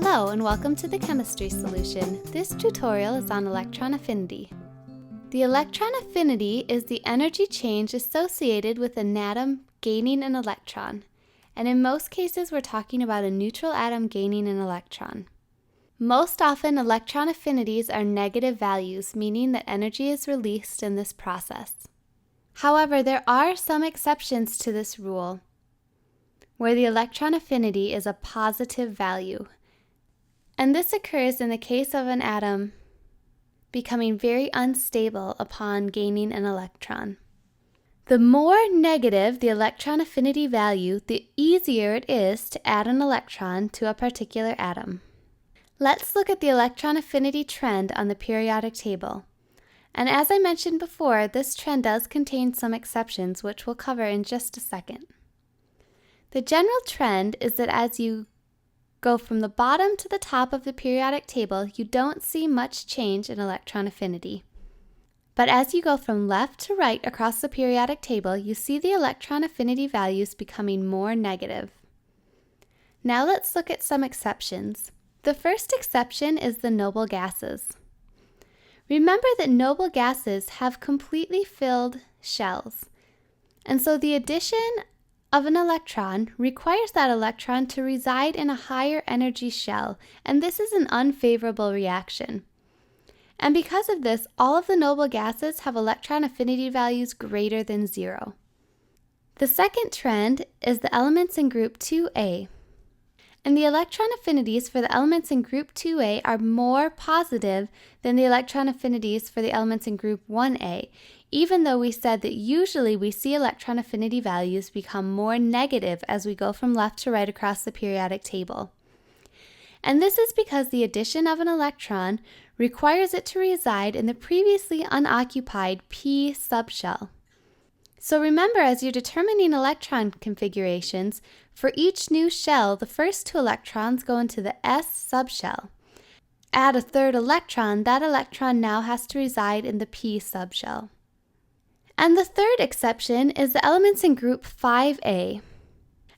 Hello and welcome to the chemistry solution. This tutorial is on electron affinity. The electron affinity is the energy change associated with an atom gaining an electron, and in most cases we're talking about a neutral atom gaining an electron. Most often electron affinities are negative values, meaning that energy is released in this process. However, there are some exceptions to this rule, where the electron affinity is a positive value. And this occurs in the case of an atom becoming very unstable upon gaining an electron. The more negative the electron affinity value, the easier it is to add an electron to a particular atom. Let's look at the electron affinity trend on the periodic table. And as I mentioned before, this trend does contain some exceptions, which we'll cover in just a second. The general trend is that as you go from the bottom to the top of the periodic table, you don't see much change in electron affinity. But as you go from left to right across the periodic table, you see the electron affinity values becoming more negative. Now let's look at some exceptions. The first exception is the noble gases. Remember that noble gases have completely filled shells, and so the addition of an electron requires that electron to reside in a higher energy shell, and this is an unfavorable reaction. And because of this, all of the noble gases have electron affinity values greater than 0. The second trend is the elements in group 2A. And the electron affinities for the elements in group 2A are more positive than the electron affinities for the elements in group 1A, even though we said that usually we see electron affinity values become more negative as we go from left to right across the periodic table. And this is because the addition of an electron requires it to reside in the previously unoccupied p subshell. So remember, as you're determining electron configurations, for each new shell, the first 2 electrons go into the s subshell. Add a third electron, that electron now has to reside in the p subshell. And the third exception is the elements in group 5A.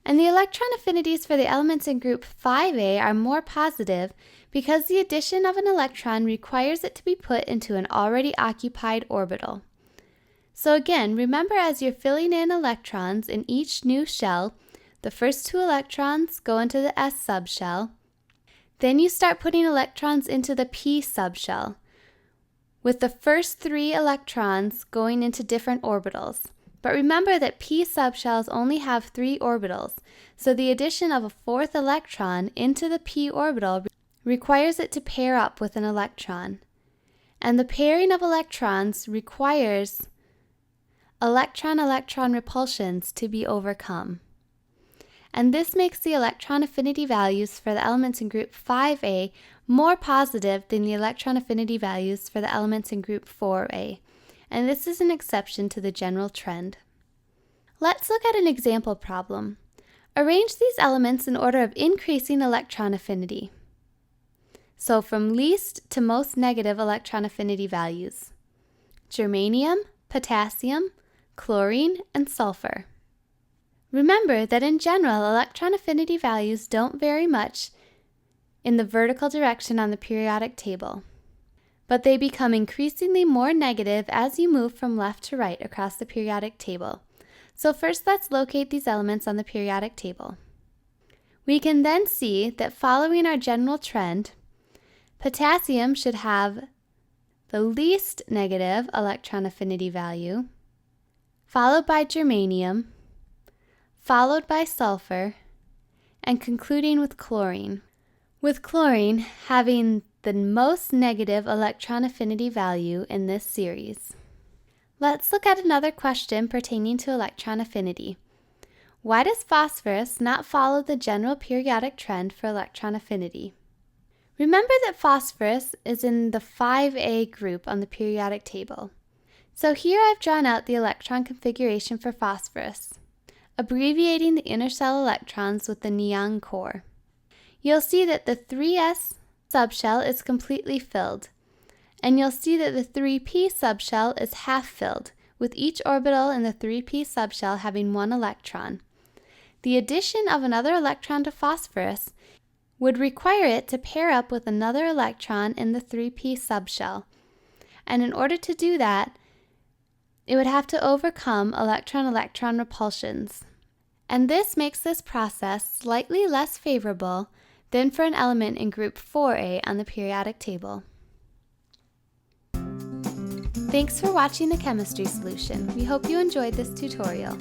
And the electron affinities for the elements in group 5A are more positive because the addition of an electron requires it to be put into an already occupied orbital. So again, remember, as you're filling in electrons in each new shell, the first 2 electrons go into the s subshell. Then you start putting electrons into the p subshell, with the first 3 electrons going into different orbitals. But remember that p subshells only have 3 orbitals, so the addition of a 4th electron into the p orbital requires it to pair up with an electron. And the pairing of electrons requires electron-electron repulsions to be overcome. And this makes the electron affinity values for the elements in group 5A more positive than the electron affinity values for the elements in group 4A, and this is an exception to the general trend. Let's look at an example problem. Arrange these elements in order of increasing electron affinity. So from least to most negative electron affinity values: germanium, potassium, chlorine, and sulfur. Remember that in general, electron affinity values don't vary much in the vertical direction on the periodic table, but they become increasingly more negative as you move from left to right across the periodic table. So first, let's locate these elements on the periodic table. We can then see that following our general trend, potassium should have the least negative electron affinity value, followed by germanium, followed by sulfur, and concluding with chlorine. With chlorine having the most negative electron affinity value in this series. Let's look at another question pertaining to electron affinity. Why does phosphorus not follow the general periodic trend for electron affinity? Remember that phosphorus is in the 5A group on the periodic table. So here I've drawn out the electron configuration for phosphorus, abbreviating the inner cell electrons with the neon core. You'll see that the 3s subshell is completely filled, and you'll see that the 3p subshell is half filled, with each orbital in the 3p subshell having 1 electron. The addition of another electron to phosphorus would require it to pair up with another electron in the 3p subshell. And in order to do that, it would have to overcome electron-electron repulsions. And this makes this process slightly less favorable than for an element in group 4a on the periodic table. Thanks for watching the chemistry solution. We hope you enjoyed this tutorial.